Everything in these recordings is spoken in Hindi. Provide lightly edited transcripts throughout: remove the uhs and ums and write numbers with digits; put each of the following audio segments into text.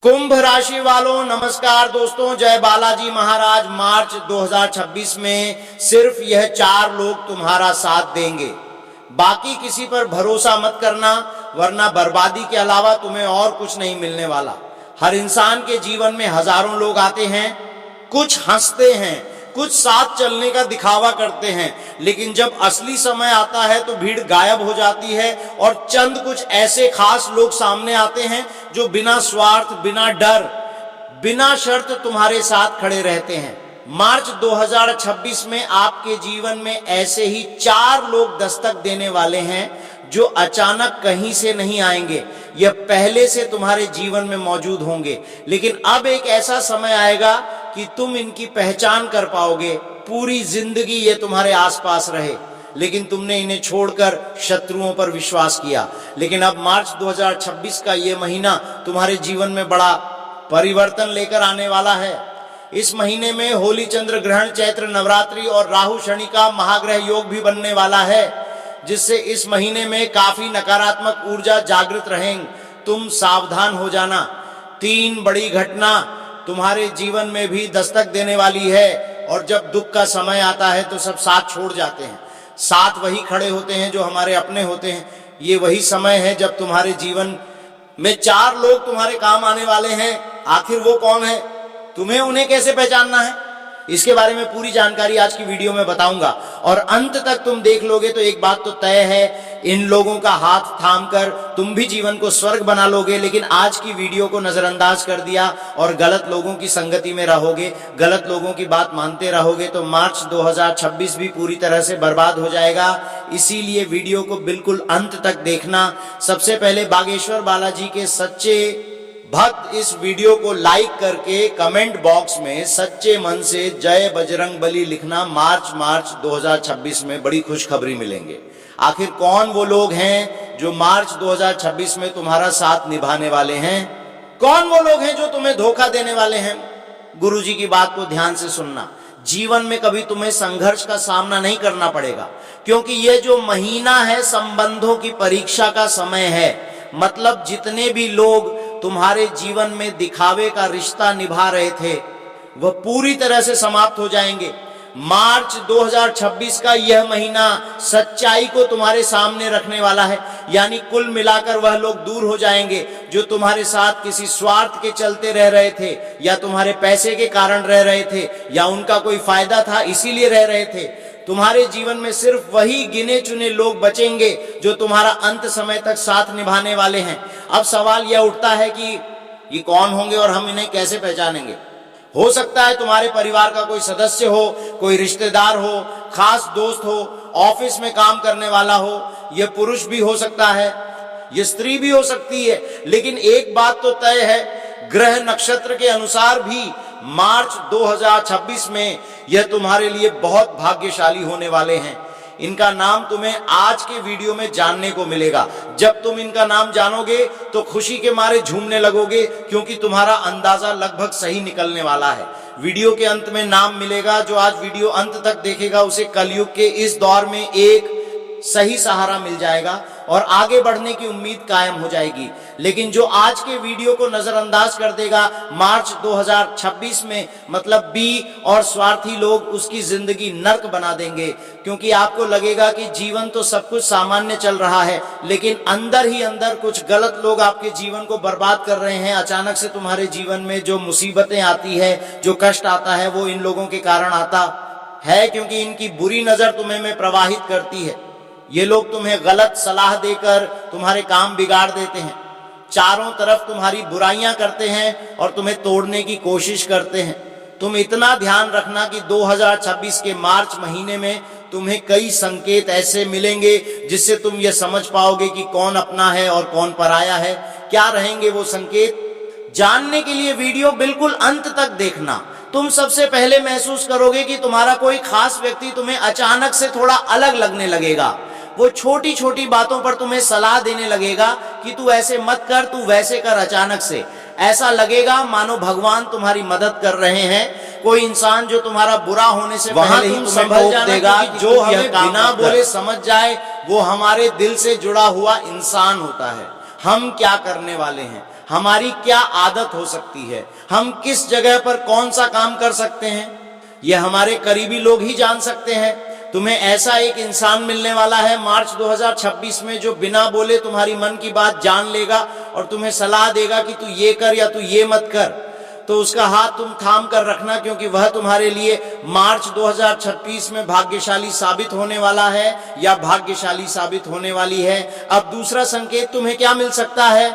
कुंभ राशि वालों नमस्कार दोस्तों, जय बालाजी महाराज। मार्च 2026 में सिर्फ यह 4 लोग तुम्हारा साथ देंगे, बाकी किसी पर भरोसा मत करना, वरना बर्बादी के अलावा तुम्हें और कुछ नहीं मिलने वाला। हर इंसान के जीवन में हजारों लोग आते हैं, कुछ हंसते हैं, कुछ साथ चलने का दिखावा करते हैं, लेकिन जब असली समय आता है तो भीड़ गायब हो जाती है और चंद कुछ ऐसे खास लोग सामने आते हैं जो बिना स्वार्थ, बिना डर, बिना शर्त तुम्हारे साथ खड़े रहते हैं। मार्च 2026 में आपके जीवन में ऐसे ही 4 लोग दस्तक देने वाले हैं जो अचानक कहीं से नहीं आएंगे, यह पहले से तुम्हारे जीवन में मौजूद होंगे। लेकिन अब एक ऐसा समय आएगा कि तुम इनकी पहचान कर पाओगे। पूरी जिंदगी ये तुम्हारे आसपास रहे, लेकिन तुमने इन्हें छोड़कर शत्रुओं पर विश्वास किया। लेकिन अब मार्च 2026 का ये महीना तुम्हारे जीवन में बड़ा परिवर्तन लेकर आने वाला है। इस महीने में होली, चंद्र ग्रहण, चैत्र नवरात्रि और राहु शनि का महाग्रह योग भी बनने वाला है, जिससे इस महीने में काफी नकारात्मक ऊर्जा जागृत रहेंगी। तुम सावधान हो जाना। 3 बड़ी घटना तुम्हारे जीवन में भी दस्तक देने वाली है, और जब दुख का समय आता है तो सब साथ छोड़ जाते हैं। साथ वही खड़े होते हैं जो हमारे अपने होते हैं। ये वही समय है जब तुम्हारे जीवन में 4 लोग तुम्हारे काम आने वाले हैं। आखिर वो कौन है, तुम्हें उन्हें कैसे पहचानना है, इसके बारे में पूरी जानकारी आज की वीडियो में बताऊंगा। और अंत तक तुम देख लोगे तो एक बात तो तय है, इन लोगों का हाथ थामकर तुम भी जीवन को स्वर्ग बना लोगे। लेकिन आज की वीडियो को नजरअंदाज कर दिया और गलत लोगों की संगति में रहोगे, गलत लोगों की बात मानते रहोगे, तो मार्च 2026 भी पूरी तरह से बर्बाद हो जाएगा। इसीलिए वीडियो को बिल्कुल अंत तक देखना। सबसे पहले बागेश्वर बालाजी के सच्चे भक्त इस वीडियो को लाइक करके कमेंट बॉक्स में सच्चे मन से जय बजरंग बली लिखना। मार्च 2026 में बड़ी खुशखबरी मिलेंगे। आखिर कौन वो लोग हैं जो मार्च 2026 में तुम्हारा साथ निभाने वाले हैं? कौन वो लोग हैं जो तुम्हें धोखा देने वाले हैं? गुरुजी की बात को ध्यान से सुनना। जीवन में कभी तुम्हें संघर्ष का सामना नहीं करना पड़ेगा, क्योंकि ये जो महीना है संबंधों की परीक्षा का समय है। मतलब जितने भी लोग तुम्हारे जीवन में दिखावे का रिश्ता निभा रहे थे वह पूरी तरह से समाप्त हो जाएंगे। मार्च 2026 का यह महीना सच्चाई को तुम्हारे सामने रखने वाला है। यानी कुल मिलाकर वह लोग दूर हो जाएंगे जो तुम्हारे साथ किसी स्वार्थ के चलते रह रहे थे, या तुम्हारे पैसे के कारण रह रहे थे, या उनका कोई फायदा था इसीलिए रह रहे थे। तुम्हारे जीवन में सिर्फ वही गिने चुने लोग बचेंगे जो तुम्हारा अंत समय तक साथ निभाने वाले हैं। अब सवाल यह उठता है कि ये कौन होंगे और हम इन्हें कैसे पहचानेंगे? हो सकता है तुम्हारे परिवार का कोई सदस्य हो, कोई रिश्तेदार हो, खास दोस्त हो, ऑफिस में काम करने वाला हो। यह पुरुष भी हो सकता है, यह स्त्री भी हो सकती है। लेकिन एक बात तो तय है, ग्रह नक्षत्र के अनुसार भी मार्च 2026 में यह तुम्हारे लिए बहुत भाग्यशाली होने वाले हैं। इनका नाम तुम्हें आज के वीडियो में जानने को मिलेगा। जब तुम इनका नाम जानोगे तो खुशी के मारे झूमने लगोगे, क्योंकि तुम्हारा अंदाजा लगभग सही निकलने वाला है। वीडियो के अंत में नाम मिलेगा। जो आज वीडियो अंत तक देखेगा उसे कलयुग के इस दौर में एक सही सहारा मिल जाएगा और आगे बढ़ने की उम्मीद कायम हो जाएगी। लेकिन जो आज के वीडियो को नजरअंदाज कर देगा, मार्च 2026 में मतलब बी और स्वार्थी लोग उसकी जिंदगी नर्क बना देंगे। क्योंकि आपको लगेगा कि जीवन तो सब कुछ सामान्य चल रहा है, लेकिन अंदर ही अंदर कुछ गलत लोग आपके जीवन को बर्बाद कर रहे हैं। अचानक से तुम्हारे जीवन में जो मुसीबतें आती है, जो कष्ट आता है, वो इन लोगों के कारण आता है, क्योंकि इनकी बुरी नजर तुम्हें में प्रवाहित करती है। ये लोग तुम्हें गलत सलाह देकर तुम्हारे काम बिगाड़ देते हैं, चारों तरफ तुम्हारी बुराइयां करते हैं और तुम्हें तोड़ने की कोशिश करते हैं। तुम इतना ध्यान रखना कि 2026 के मार्च महीने में तुम्हें कई संकेत ऐसे मिलेंगे जिससे तुम ये समझ पाओगे कि कौन अपना है और कौन पराया है। क्या रहेंगे वो संकेत, जानने के लिए वीडियो बिल्कुल अंत तक देखना। तुम सबसे पहले महसूस करोगे कि तुम्हारा कोई खास व्यक्ति तुम्हें अचानक से थोड़ा अलग लगने लगेगा। वो छोटी छोटी बातों पर तुम्हें सलाह देने लगेगा कि तू ऐसे मत कर, तू वैसे कर। अचानक से ऐसा लगेगा मानो भगवान तुम्हारी मदद कर रहे हैं। कोई इंसान जो तुम्हारा बुरा होने से पहले ही तुम्हें टोक देगा, जो हमें बिना बोले समझ जाए, वो हमारे दिल से जुड़ा हुआ इंसान होता है। हम क्या करने वाले हैं, हमारी क्या आदत हो सकती है, हम किस जगह पर कौन सा काम कर सकते हैं, यह हमारे करीबी लोग ही जान सकते हैं। तुम्हें ऐसा एक इंसान मिलने वाला है मार्च 2026 में जो बिना बोले तुम्हारी मन की बात जान लेगा और तुम्हें सलाह देगा कि तू ये कर या तू ये मत कर। तो उसका हाथ तुम थाम कर रखना, क्योंकि वह तुम्हारे लिए मार्च 2026 में भाग्यशाली साबित होने वाला है या भाग्यशाली साबित होने वाली है। अब दूसरा संकेत तुम्हें क्या मिल सकता है,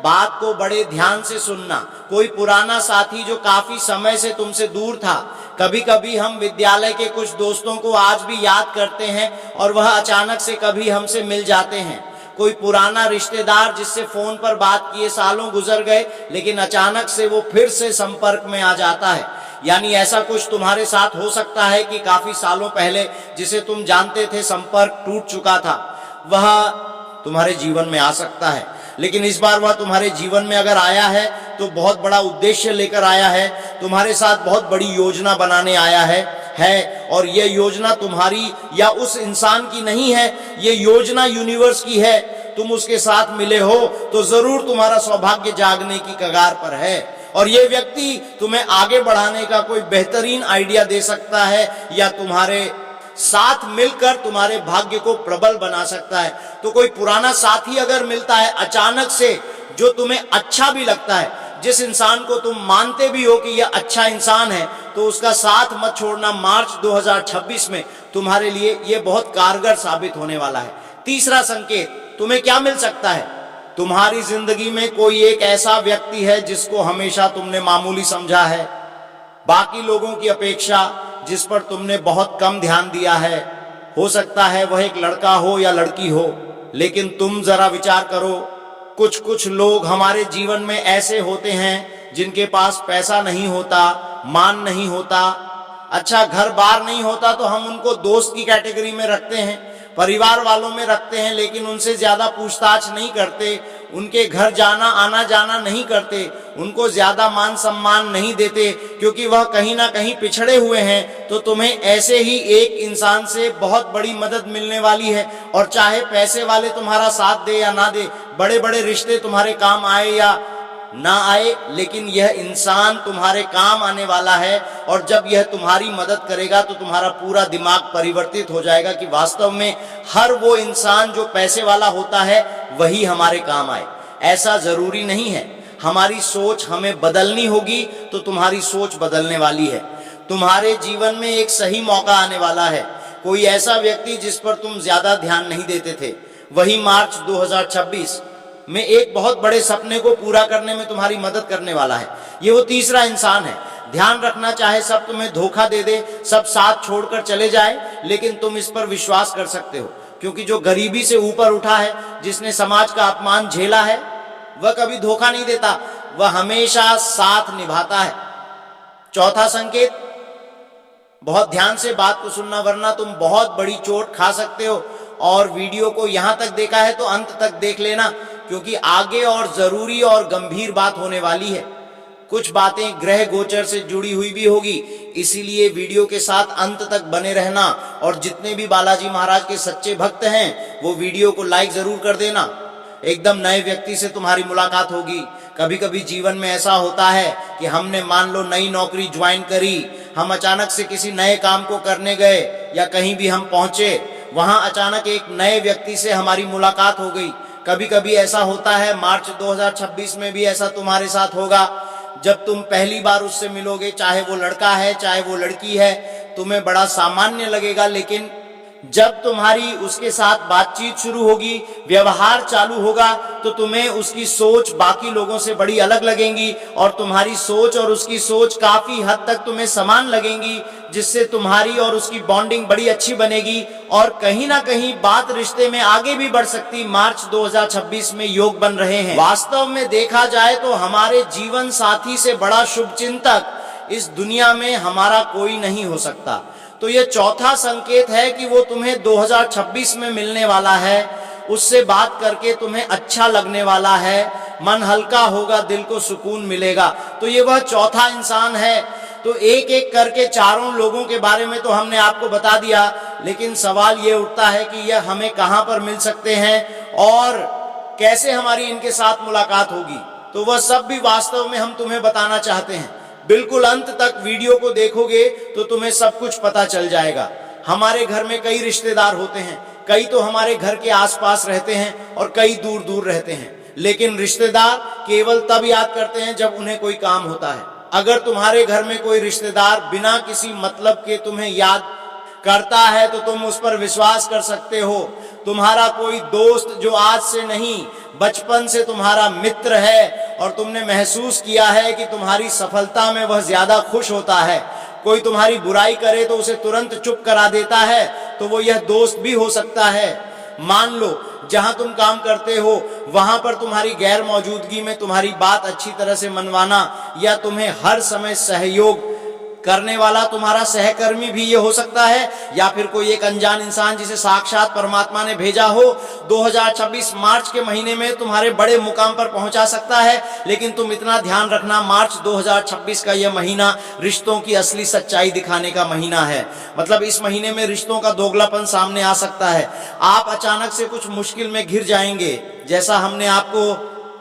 बात को बड़े ध्यान से सुनना। कोई पुराना साथी जो काफी समय से तुमसे दूर था, कभी कभी हम विद्यालय के कुछ दोस्तों को आज भी याद करते हैं और वह अचानक से कभी हमसे मिल जाते हैं। कोई पुराना रिश्तेदार जिससे फोन पर बात किए सालों गुजर गए, लेकिन अचानक से वो फिर से संपर्क में आ जाता है। यानी ऐसा कुछ तुम्हारे साथ हो सकता है कि काफी सालों पहले जिसे तुम जानते थे संपर्क टूट चुका था, वह तुम्हारे जीवन में आ सकता है। लेकिन इस बार वह तुम्हारे जीवन में अगर आया है तो बहुत बड़ा उद्देश्य लेकर आया है, तुम्हारे साथ बहुत बड़ी योजना बनाने आया है। और यह योजना तुम्हारी या उस इंसान की नहीं है, ये योजना यूनिवर्स की है। तुम उसके साथ मिले हो तो जरूर तुम्हारा सौभाग्य जागने की कगार पर है और ये व्यक्ति तुम्हें आगे बढ़ाने का कोई बेहतरीन आइडिया दे सकता है या तुम्हारे साथ मिलकर तुम्हारे भाग्य को प्रबल बना सकता है। तो कोई पुराना साथी अगर मिलता है अचानक से जो तुम्हें अच्छा भी लगता है, जिस इंसान को तुम मानते भी हो कि यह अच्छा इंसान है, तो उसका साथ मत छोड़ना। मार्च 2026 में तुम्हारे लिए यह बहुत कारगर साबित होने वाला है। तीसरा संकेत तुम्हें क्या मिल सकता है, तुम्हारी जिंदगी में कोई एक ऐसा व्यक्ति है जिसको हमेशा तुमने मामूली समझा है, बाकी लोगों की अपेक्षा जिस पर तुमने बहुत कम ध्यान दिया है। हो सकता है वह एक लड़का हो या लड़की हो, लेकिन तुम जरा विचार करो, कुछ लोग हमारे जीवन में ऐसे होते हैं जिनके पास पैसा नहीं होता, मान नहीं होता, अच्छा घर बार नहीं होता, तो हम उनको दोस्त की कैटेगरी में रखते हैं, परिवार वालों में रखते हैं, लेकिन उनसे ज्यादा पूछताछ नहीं करते, उनके घर जाना आना जाना नहीं करते, उनको ज्यादा मान सम्मान नहीं देते, क्योंकि वह कहीं ना कहीं पिछड़े हुए हैं। तो तुम्हें ऐसे ही एक इंसान से बहुत बड़ी मदद मिलने वाली है। और चाहे पैसे वाले तुम्हारा साथ दे या ना दे, बड़े बड़े रिश्ते तुम्हारे काम आए या ना आए, लेकिन यह इंसान तुम्हारे काम आने वाला है। और जब यह तुम्हारी मदद करेगा तो तुम्हारा पूरा दिमाग परिवर्तित हो जाएगा कि वास्तव में हर वो इंसान जो पैसे वाला होता है वही हमारे काम आए। ऐसा जरूरी नहीं है, हमारी सोच हमें बदलनी होगी तो तुम्हारी सोच बदलने वाली है। तुम्हारे जीवन में एक सही मौका आने वाला है, कोई ऐसा व्यक्ति जिस पर तुम ज्यादा ध्यान नहीं देते थे, वही मार्च 2026 में एक बहुत बड़े सपने को पूरा करने में तुम्हारी मदद करने वाला है। ये वो तीसरा इंसान है। ध्यान रखना, चाहे सब तुम्हें धोखा दे दे, सब साथ छोड़कर चले जाए, लेकिन तुम इस पर विश्वास कर सकते हो, क्योंकि जो गरीबी से ऊपर उठा है, जिसने समाज का अपमान झेला है, वह कभी धोखा नहीं देता, वह हमेशा साथ निभाता है। चौथा संकेत, बहुत ध्यान से बात को सुनना वरना तुम बहुत बड़ी चोट खा सकते हो। और वीडियो को यहां तक देखा है तो अंत तक देख लेना, क्योंकि आगे और जरूरी और गंभीर बात होने वाली है। कुछ बातें ग्रह गोचर से जुड़ी हुई भी होगी, इसीलिए वीडियो के साथ अंत तक बने रहना। और जितने भी बालाजी महाराज के सच्चे भक्त हैं वो वीडियो को लाइक जरूर कर देना। एकदम नए व्यक्ति से तुम्हारी मुलाकात होगी। कभी कभी जीवन में ऐसा होता है कि हमने मान लो नई नौकरी ज्वाइन करी, हम अचानक से किसी नए काम को करने गए या कहीं भी हम पहुंचे, वहां अचानक एक नए व्यक्ति से हमारी मुलाकात हो गई। कभी कभी ऐसा होता है, मार्च 2026 में भी ऐसा तुम्हारे साथ होगा। जब तुम पहली बार उससे मिलोगे, चाहे वो लड़का है चाहे वो लड़की है, तुम्हें बड़ा सामान्य लगेगा, लेकिन जब तुम्हारी उसके साथ बातचीत शुरू होगी, व्यवहार चालू होगा, तो तुम्हें उसकी सोच बाकी लोगों से बड़ी अलग लगेंगी और तुम्हारी सोच और उसकी सोच काफी हद तक तुम्हें समान लगेंगी, जिससे तुम्हारी और उसकी बॉन्डिंग बड़ी अच्छी बनेगी और कहीं ना कहीं बात रिश्ते में आगे भी बढ़ सकती। मार्च 2026 में योग बन रहे हैं। वास्तव में देखा जाए तो हमारे जीवन साथी से बड़ा शुभचिंतक इस दुनिया में हमारा कोई नहीं हो सकता। तो ये चौथा संकेत है कि वो तुम्हें 2026 में मिलने वाला है, उससे बात करके तुम्हें अच्छा लगने वाला है, मन हल्का होगा, दिल को सुकून मिलेगा। तो ये वह चौथा इंसान है। तो एक एक करके चारों लोगों के बारे में तो हमने आपको बता दिया, लेकिन सवाल ये उठता है कि यह हमें कहां पर मिल सकते हैं और कैसे हमारी इनके साथ मुलाकात होगी। तो वह सब भी वास्तव में हम तुम्हें बताना चाहते हैं। बिल्कुल अंत तक वीडियो को देखोगे तो तुम्हें सब कुछ पता चल जाएगा। हमारे घर में कई रिश्तेदार होते हैं, कई तो हमारे घर के आसपास रहते हैं और कई दूर दूर रहते हैं, लेकिन रिश्तेदार केवल तब याद करते हैं जब उन्हें कोई काम होता है। अगर तुम्हारे घर में कोई रिश्तेदार बिना किसी मतलब के तुम्हें याद करता है तो तुम उस पर विश्वास कर सकते हो। तुम्हारा कोई दोस्त जो आज से नहीं बचपन से तुम्हारा मित्र है और तुमने महसूस किया है कि तुम्हारी सफलता में वह ज्यादा खुश होता है, कोई तुम्हारी बुराई करे तो उसे तुरंत चुप करा देता है, तो वो यह दोस्त भी हो सकता है। मान लो जहां तुम काम करते हो वहां पर तुम्हारी गैर मौजूदगी में तुम्हारी बात अच्छी तरह से मनवाना या तुम्हें हर समय सहयोग करने वाला तुम्हारा सहकर्मी भी ये हो सकता है, या फिर कोई एक अनजान इंसान जिसे साक्षात परमात्मा ने भेजा हो 2026 मार्च के महीने में तुम्हारे बड़े मुकाम पर पहुंचा सकता है। लेकिन तुम इतना ध्यान रखना, मार्च 2026 का यह महीना रिश्तों की असली सच्चाई दिखाने का महीना है। मतलब इस महीने में रिश्तों का दोगलापन सामने आ सकता है। आप अचानक से कुछ मुश्किल में घिर जाएंगे, जैसा हमने आपको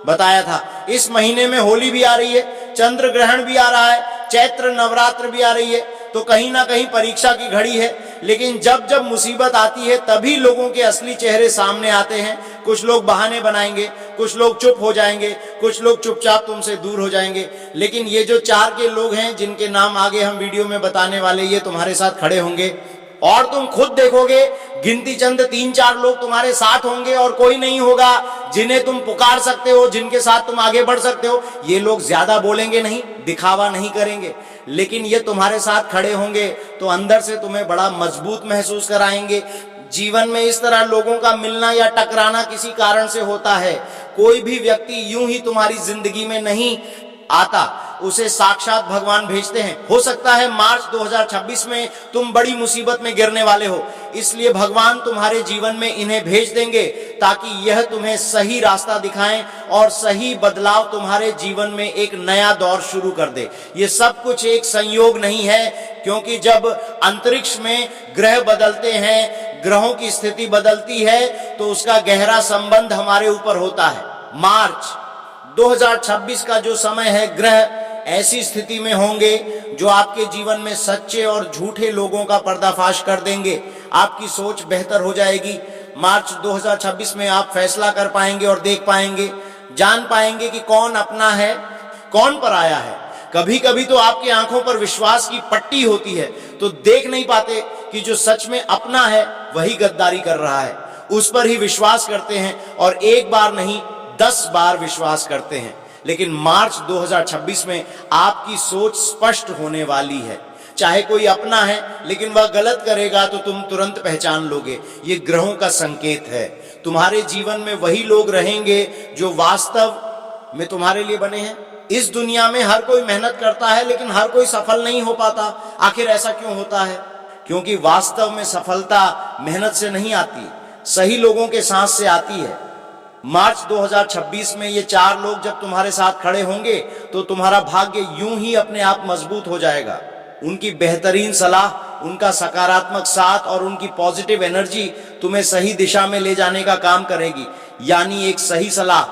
बताया था। इस महीने में होली भी आ रही है, चंद्र ग्रहण भी आ रहा है, चैत्र नवरात्र भी आ रही है, तो कहीं ना कहीं परीक्षा की घड़ी है। लेकिन जब जब मुसीबत आती है तभी लोगों के असली चेहरे सामने आते हैं। कुछ लोग बहाने बनाएंगे, कुछ लोग चुप हो जाएंगे, कुछ लोग चुपचाप तुमसे दूर हो जाएंगे। लेकिन ये जो 4 के लोग हैं जिनके नाम आगे हम वीडियो में बताने वाले, ये तुम्हारे साथ खड़े होंगे और तुम खुद देखोगे गिनती चंद 3-4 लोग तुम्हारे साथ होंगे और कोई नहीं होगा जिन्हें तुम पुकार सकते हो, जिनके साथ तुम आगे बढ़ सकते हो। ये लोग ज्यादा बोलेंगे नहीं, दिखावा नहीं करेंगे, लेकिन ये तुम्हारे साथ खड़े होंगे तो अंदर से तुम्हें बड़ा मजबूत महसूस कराएंगे। जीवन में इस तरह लोगों का मिलना या टकराना किसी कारण से होता है। कोई भी व्यक्ति यूं ही तुम्हारी जिंदगी में नहीं आता, उसे साक्षात भगवान भेजते हैं। हो सकता है मार्च 2026 में तुम बड़ी मुसीबत में गिरने वाले हो, इसलिए भगवान तुम्हारे जीवन में इन्हें भेज देंगे ताकि यह तुम्हें सही रास्ता दिखाएं और सही बदलाव तुम्हारे जीवन में एक नया दौर शुरू कर दे। ये सब कुछ एक संयोग नहीं है, क्योंकि जब अंतरिक्ष में ग्रह बदलते हैं, ग्रहों की स्थिति बदलती है, तो उसका गहरा संबंध हमारे ऊपर होता है। मार्च 2026 का जो समय है, ग्रह ऐसी स्थिति में होंगे जो आपके जीवन में सच्चे और झूठे लोगों का पर्दाफाश कर देंगे। आपकी सोच बेहतर हो जाएगी। मार्च 2026 में आप फैसला कर पाएंगे और देख पाएंगे, जान पाएंगे कि कौन अपना है, कौन पराया है। कभी कभी तो आपकी आंखों पर विश्वास की पट्टी होती है, तो देख नहीं पाते कि जो सच में अपना है वही गद्दारी कर रहा है। उस पर ही विश्वास करते हैं और एक बार नहीं 10 बार विश्वास करते हैं। लेकिन मार्च 2026 में आपकी सोच स्पष्ट होने वाली है। चाहे कोई अपना है लेकिन वह गलत करेगा तो तुम तुरंत पहचान लोगे। ये ग्रहों का संकेत है। तुम्हारे जीवन में वही लोग रहेंगे जो वास्तव में तुम्हारे लिए बने हैं। इस दुनिया में हर कोई मेहनत करता है लेकिन हर कोई सफल नहीं हो पाता। आखिर ऐसा क्यों होता है? क्योंकि वास्तव में सफलता मेहनत से नहीं आती, सही लोगों के साथ से आती है। मार्च 2026 में ये 4 लोग जब तुम्हारे साथ खड़े होंगे तो तुम्हारा भाग्य यूं ही अपने आप मजबूत हो जाएगा। उनकी बेहतरीन सलाह, उनका सकारात्मक साथ और उनकी पॉजिटिव एनर्जी तुम्हें सही दिशा में ले जाने का काम करेगी। यानी एक सही सलाह,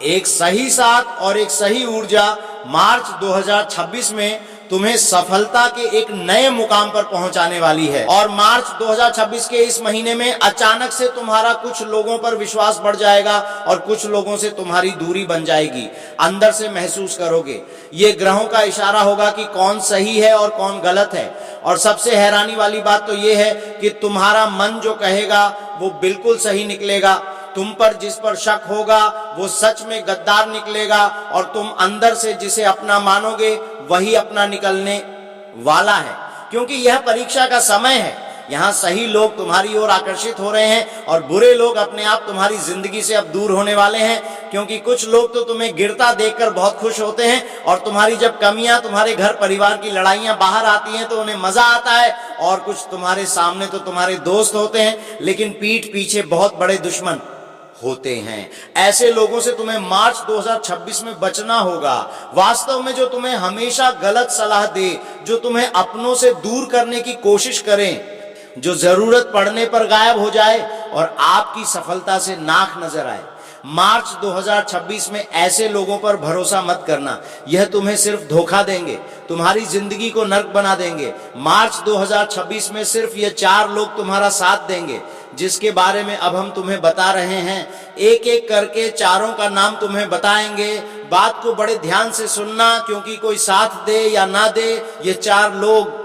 एक सही साथ और एक सही ऊर्जा मार्च 2026 में तुम्हें सफलता के एक नए मुकाम पर पहुंचाने वाली है। और मार्च 2026 के इस महीने में अचानक से तुम्हारा कुछ लोगों पर विश्वास बढ़ जाएगा और कुछ लोगों से तुम्हारी दूरी बन जाएगी। अंदर से महसूस करोगे। ये ग्रहों का इशारा होगा कि कौन सही है और कौन गलत है। और सबसे हैरानी वाली बात तो ये है कि तुम्हारा मन जो कहेगा वो बिल्कुल सही निकलेगा। तुम पर जिस पर शक होगा वो सच में गद्दार निकलेगा और तुम अंदर से जिसे अपना मानोगे वही अपना निकलने वाला है। क्योंकि यह परीक्षा का समय है। यहाँ सही लोग तुम्हारी ओर आकर्षित हो रहे हैं और बुरे लोग अपने आप तुम्हारी जिंदगी से अब दूर होने वाले हैं। क्योंकि कुछ लोग तो तुम्हें गिरता देखकर बहुत खुश होते हैं और तुम्हारी जब कमियां, तुम्हारे घर परिवार की लड़ाइयां बाहर आती हैं तो उन्हें मजा आता है। और कुछ तुम्हारे सामने तो तुम्हारे दोस्त होते हैं लेकिन पीठ पीछे बहुत बड़े दुश्मन होते हैं। ऐसे लोगों से तुम्हें मार्च 2026 में बचना होगा। वास्तव में जो तुम्हें हमेशा गलत सलाह दे, जो तुम्हें अपनों से दूर करने की कोशिश करें, जो जरूरत पड़ने पर गायब हो जाए और आपकी सफलता से नाक नजर आए, मार्च 2026 में ऐसे लोगों पर भरोसा मत करना, यह तुम्हें सिर्फ धोखा देंगे, तुम्हारी जिंदगी को नर्क बना देंगे। मार्च 2026 में सिर्फ ये 4 लोग तुम्हारा साथ देंगे, जिसके बारे में अब हम तुम्हें बता रहे हैं। एक एक करके चारों का नाम तुम्हें बताएंगे। बात को बड़े ध्यान से सुनना, क्योंकि कोई साथ दे या ना दे, ये 4 लोग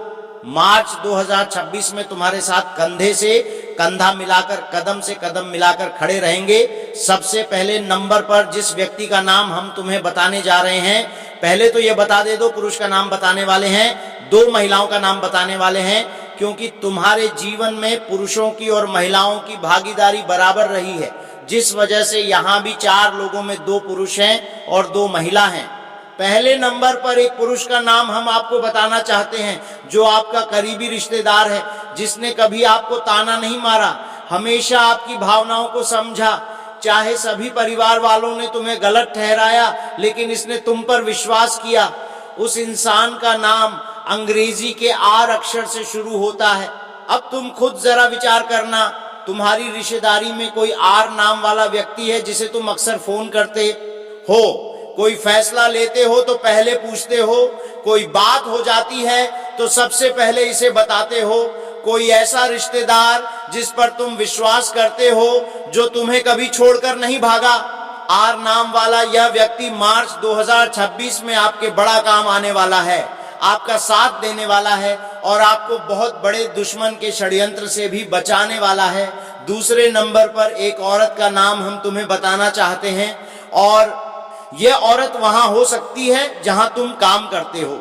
मार्च 2026 में तुम्हारे साथ कंधे से कंधा मिलाकर, कदम से कदम मिलाकर खड़े रहेंगे। सबसे पहले नंबर पर जिस व्यक्ति का नाम हम तुम्हें बताने जा रहे हैं, पहले तो ये बता दे दो, पुरुष का नाम बताने वाले हैं, 2 महिलाओं का नाम बताने वाले हैं, क्योंकि तुम्हारे जीवन में पुरुषों की और महिलाओं की भागीदारी बराबर रही है, जिस वजह से यहाँ भी 4 लोगों में 2 पुरुष हैं और 2 महिला हैं। पहले नंबर पर एक पुरुष का नाम हम आपको बताना चाहते हैं, जो आपका करीबी रिश्तेदार है, जिसने कभी आपको ताना नहीं मारा, हमेशा आपकी भावनाओं को समझा। चाहे सभी परिवार वालों ने तुम्हें गलत ठहराया, लेकिन इसने तुम पर विश्वास किया। उस इंसान का नाम अंग्रेजी के आर अक्षर से शुरू होता है। अब तुम खुद जरा विचार करना, तुम्हारी रिश्तेदारी में कोई आर नाम वाला व्यक्ति है जिसे तुम अक्सर फोन करते हो? कोई फैसला लेते हो तो पहले पूछते हो? कोई बात हो जाती है तो सबसे पहले इसे बताते हो? कोई ऐसा रिश्तेदार जिस पर तुम विश्वास करते हो, जो तुम्हें कभी छोड़कर नहीं भागा? आर नाम वाला यह व्यक्ति मार्च 2026 में आपके बड़ा काम आने वाला है, आपका साथ देने वाला है और आपको बहुत बड़े दुश्मन के षड्यंत्र से भी बचाने वाला है। दूसरे नंबर पर एक औरत का नाम हम तुम्हें बताना चाहते हैं, और यह औरत वहां हो सकती है जहां तुम काम करते हो।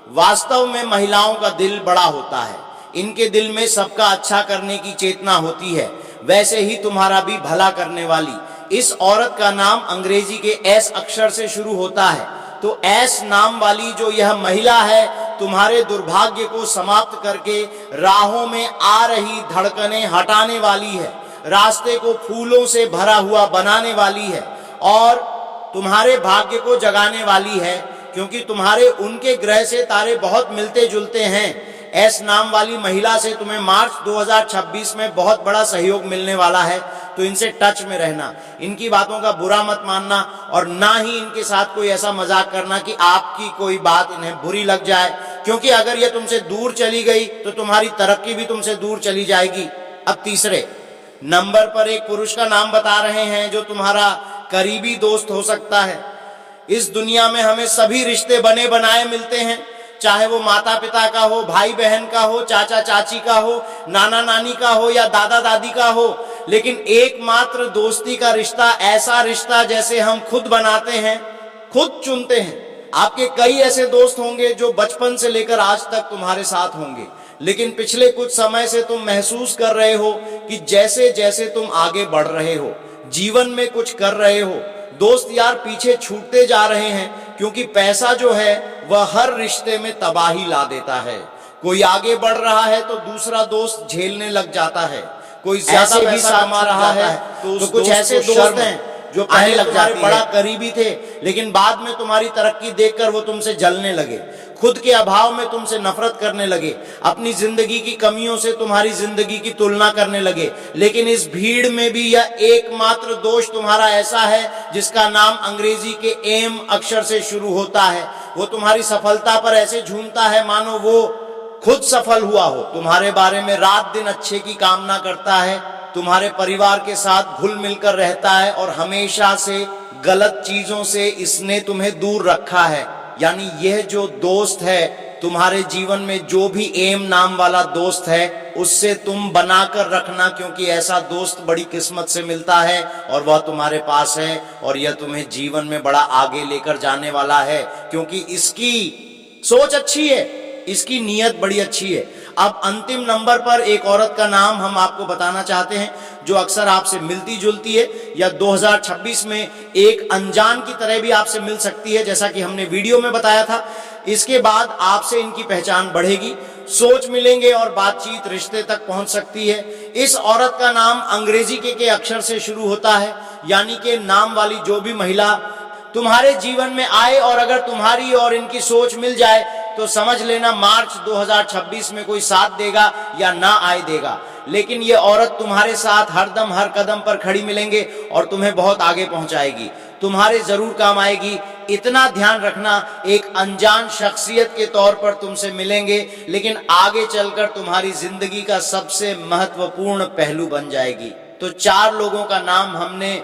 वास्तव में महिलाओं का दिल बड़ा होता है, इनके दिल में सबका अच्छा करने की चेतना होती है, वैसे ही तुम्हारा भी भला करने वाली इस औरत का नाम अंग्रेजी के एस अक्षर से शुरू होता है। तो एस नाम वाली जो यह महिला है, तुम्हारे दुर्भाग्य को समाप्त करके राहों में आ रही धड़कनें हटाने वाली है, रास्ते को फूलों से भरा हुआ बनाने वाली है और तुम्हारे भाग्य को जगाने वाली है, क्योंकि तुम्हारे उनके ग्रह से तारे बहुत मिलते जुलते हैं। एस नाम वाली महिला से तुम्हें मार्च 2026 में बहुत बड़ा सहयोग मिलने वाला है, तो इनसे टच में रहना, इनकी बातों का बुरा मत मानना और ना ही इनके साथ कोई ऐसा मजाक करना कि आपकी कोई बात इन्हें बुरी लग जाए, क्योंकि अगर ये तुमसे दूर चली गई तो तुम्हारी तरक्की भी तुमसे दूर चली जाएगी। अब तीसरे नंबर पर एक पुरुष का नाम बता रहे हैं, जो तुम्हारा करीबी दोस्त हो सकता है। इस दुनिया में हमें सभी रिश्ते बने बनाए मिलते हैं, चाहे वो माता पिता का हो, भाई बहन का हो, चाचा चाची का हो, नाना नानी का हो या दादा दादी का हो, लेकिन एकमात्र दोस्ती का रिश्ता ऐसा रिश्ता जैसे हम खुद बनाते हैं, खुद चुनते हैं। आपके कई ऐसे दोस्त होंगे जो बचपन से लेकर आज तक तुम्हारे साथ होंगे, लेकिन पिछले कुछ समय से तुम महसूस कर रहे हो कि जैसे जैसे तुम आगे बढ़ रहे हो, जीवन में कुछ कर रहे हो, दोस्त यार पीछे छूटते जा रहे हैं, क्योंकि पैसा जो है वह हर रिश्ते में तबाही ला देता है। कोई आगे बढ़ रहा है तो दूसरा दोस्त झेलने लग जाता है, कोई ज्यादा पैसा कमा रहा है तो कुछ ऐसे दोस्त हैं जो पहले तुम्हारे बड़ा करीबी थे, लेकिन बाद में तुम्हारी तरक्की देखकर वो तुमसे जलने लगे, खुद के अभाव में तुमसे नफरत करने लगे, अपनी जिंदगी की कमियों से तुम्हारी जिंदगी की तुलना करने लगे। लेकिन इस भीड़ में भी यह एकमात्र दोस्त तुम्हारा ऐसा है जिसका नाम अंग्रेजी के एम अक्षर से शुरू होता है। वो तुम्हारी सफलता पर ऐसे झूमता है मानो वो खुद सफल हुआ हो, तुम्हारे बारे में रात दिन अच्छे की कामना करता है, तुम्हारे परिवार के साथ घुल मिलकर रहता है और हमेशा से गलत चीजों से इसने तुम्हें दूर रखा है। यानी यह जो दोस्त है तुम्हारे जीवन में, जो भी एम नाम वाला दोस्त है, उससे तुम बनाकर रखना, क्योंकि ऐसा दोस्त बड़ी किस्मत से मिलता है और वह तुम्हारे पास है और यह तुम्हें जीवन में बड़ा आगे लेकर जाने वाला है, क्योंकि इसकी सोच अच्छी है, इसकी नीयत बड़ी अच्छी है। अब अंतिम नंबर पर एक औरत का नाम हम आपको बताना चाहते हैं, जो अक्सर आपसे मिलती जुलती है या 2026 में एक अनजान की तरह भी आपसे मिल सकती है, जैसा कि हमने वीडियो में बताया था। इसके बाद आपसे इनकी पहचान बढ़ेगी, सोच मिलेंगे और बातचीत रिश्ते तक पहुंच सकती है। इस औरत का नाम अंग्रेजी के अक्षर से शुरू होता है, यानी कि नाम वाली जो भी महिला तुम्हारे जीवन में आए और अगर तुम्हारी और इनकी सोच मिल जाए तो समझ लेना मार्च 2026 में कोई साथ देगा या ना आए देगा, लेकिन ये औरत तुम्हारे साथ हरदम हर कदम पर खड़ी मिलेंगे और तुम्हें बहुत आगे पहुंचाएगी, तुम्हारे जरूर काम आएगी। इतना ध्यान रखना, एक अनजान शख्सियत के तौर पर तुमसे मिलेंगे, लेकिन आगे चलकर तुम्हारी जिंदगी का सबसे महत्वपूर्ण पहलू बन जाएगी। तो 4 लोगों का नाम हमने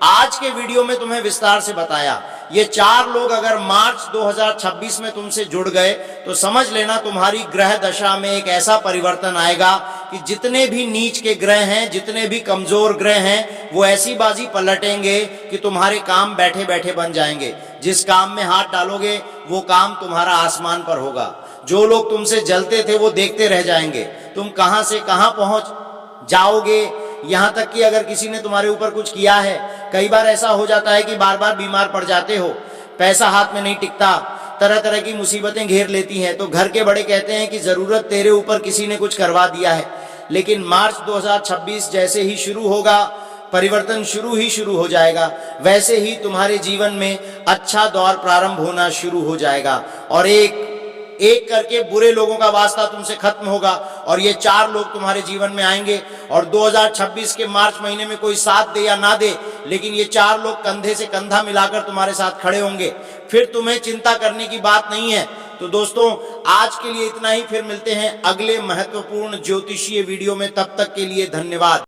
आज के वीडियो में तुम्हें विस्तार से बताया। ये 4 लोग अगर मार्च 2026 में तुमसे जुड़ गए तो समझ लेना तुम्हारी ग्रह दशा में एक ऐसा परिवर्तन आएगा कि जितने भी नीच के ग्रह हैं, जितने भी कमजोर ग्रह हैं, वो ऐसी बाजी पलटेंगे कि तुम्हारे काम बैठे बैठे बन जाएंगे। जिस काम में हाथ डालोगे वो काम तुम्हारा आसमान पर होगा। जो लोग तुमसे जलते थे वो देखते रह जाएंगे, तुम कहां से कहां पहुंच जाओगे। यहां तक कि अगर किसी ने तुम्हारे ऊपर कुछ किया है, कई बार ऐसा हो जाता है कि बार बार बीमार पड़ जाते हो, पैसा हाथ में नहीं टिकता, तरह तरह की मुसीबतें घेर लेती हैं, तो घर के बड़े कहते हैं कि जरूरत तेरे ऊपर किसी ने कुछ करवा दिया है। लेकिन मार्च 2026 जैसे ही शुरू होगा, परिवर्तन शुरू हो जाएगा, वैसे ही तुम्हारे जीवन में अच्छा दौर प्रारंभ होना शुरू हो जाएगा और एक करके बुरे लोगों का वास्ता तुमसे खत्म होगा और ये 4 लोग तुम्हारे जीवन में आएंगे। और 2026 के मार्च महीने में कोई साथ दे या ना दे, लेकिन ये 4 लोग कंधे से कंधा मिलाकर तुम्हारे साथ खड़े होंगे। फिर तुम्हें चिंता करने की बात नहीं है। तो दोस्तों, आज के लिए इतना ही, फिर मिलते हैं अगले महत्वपूर्ण ज्योतिषीय वीडियो में। तब तक के लिए धन्यवाद।